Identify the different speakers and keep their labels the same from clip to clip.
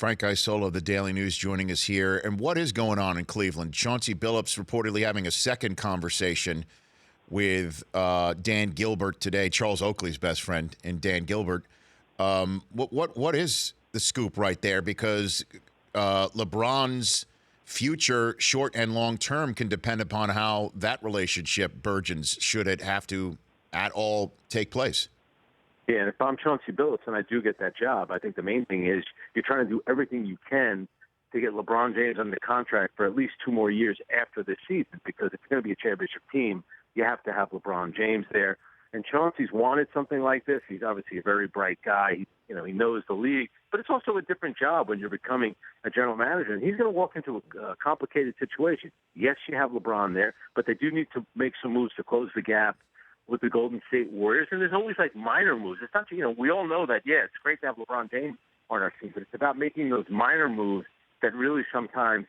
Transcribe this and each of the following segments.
Speaker 1: Frank Isola of the Daily News joining us here. And what is going on in Cleveland? Chauncey Billups reportedly having a second conversation with Dan Gilbert today, Charles Oakley's best friend, and Dan Gilbert. What is the scoop right there? Because LeBron's future, short and long term, can depend upon how that relationship burgeons, should it have to at all take place.
Speaker 2: Yeah, and if I'm Chauncey Billups and I do get that job, I think the main thing is you're trying to do everything you can to get LeBron James under contract for at least 2 more years after this season, because if it's going to be a championship team, you have to have LeBron James there. And Chauncey's wanted something like this. He's obviously a very bright guy. He knows the league, but it's also a different job when you're becoming a general manager. And he's going to walk into a complicated situation. Yes, you have LeBron there, but they do need to make some moves to close the gap with the Golden State Warriors. And there's always like minor moves. It's not, we all know that, yeah, it's great to have LeBron James on our team, but it's about making those minor moves that really sometimes,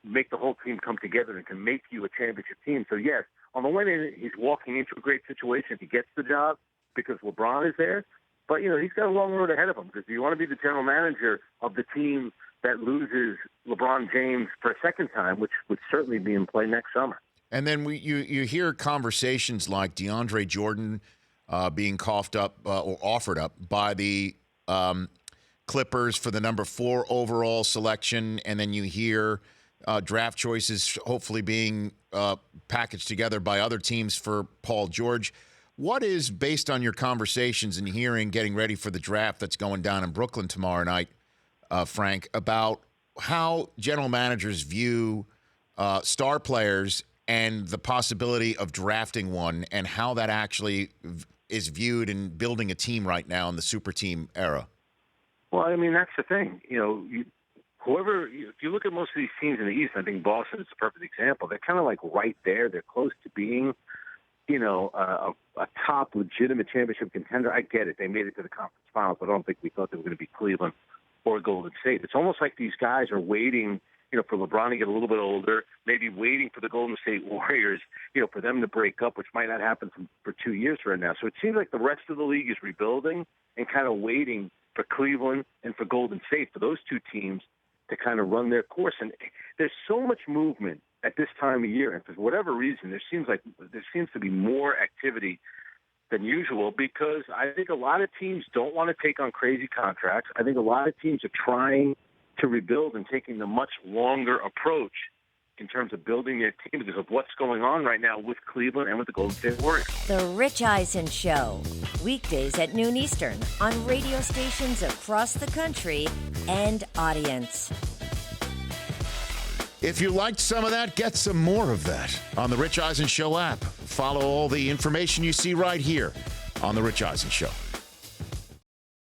Speaker 2: make the whole team come together and can make you a championship team. So, yes, on the one hand, he's walking into a great situation if he gets the job because LeBron is there. But, he's got a long road ahead of him, because you want to be the general manager of the team that loses LeBron James for a second time, which would certainly be in play next summer.
Speaker 1: And then you hear conversations like DeAndre Jordan being coughed up or offered up by the Clippers for the number 4 overall selection, and then you hear draft choices hopefully being packaged together by other teams for Paul George. What is, based on your conversations and hearing, getting ready for the draft that's going down in Brooklyn tomorrow night, Frank, about how general managers view star players and the possibility of drafting one, and how that actually is viewed in building a team right now in the super team era?
Speaker 2: Well, that's the thing. If you look at most of these teams in the East, I think Boston is a perfect example. They're kind of like right there. They're close to being, a top legitimate championship contender. I get it. They made it to the conference finals, but I don't think we thought they were going to be Cleveland or Golden State. It's almost like these guys are waiting, for LeBron to get a little bit older, maybe waiting for the Golden State Warriors, for them to break up, which might not happen for 2 years from now. So it seems like the rest of the league is rebuilding and kind of waiting for Cleveland and for Golden State, for those two teams to kind of run their course. And there's so much movement at this time of year, and for whatever reason, there seems to be more activity than usual, because I think a lot of teams don't want to take on crazy contracts. I think a lot of teams are trying to rebuild and taking the much longer approach in terms of building their team because of what's going on right now with Cleveland and with the Golden State Warriors.
Speaker 3: The Rich Eisen Show, weekdays at noon Eastern on radio stations across the country and audience.
Speaker 1: If you liked some of that, get some more of that on the Rich Eisen Show app. Follow all the information you see right here on the Rich Eisen Show.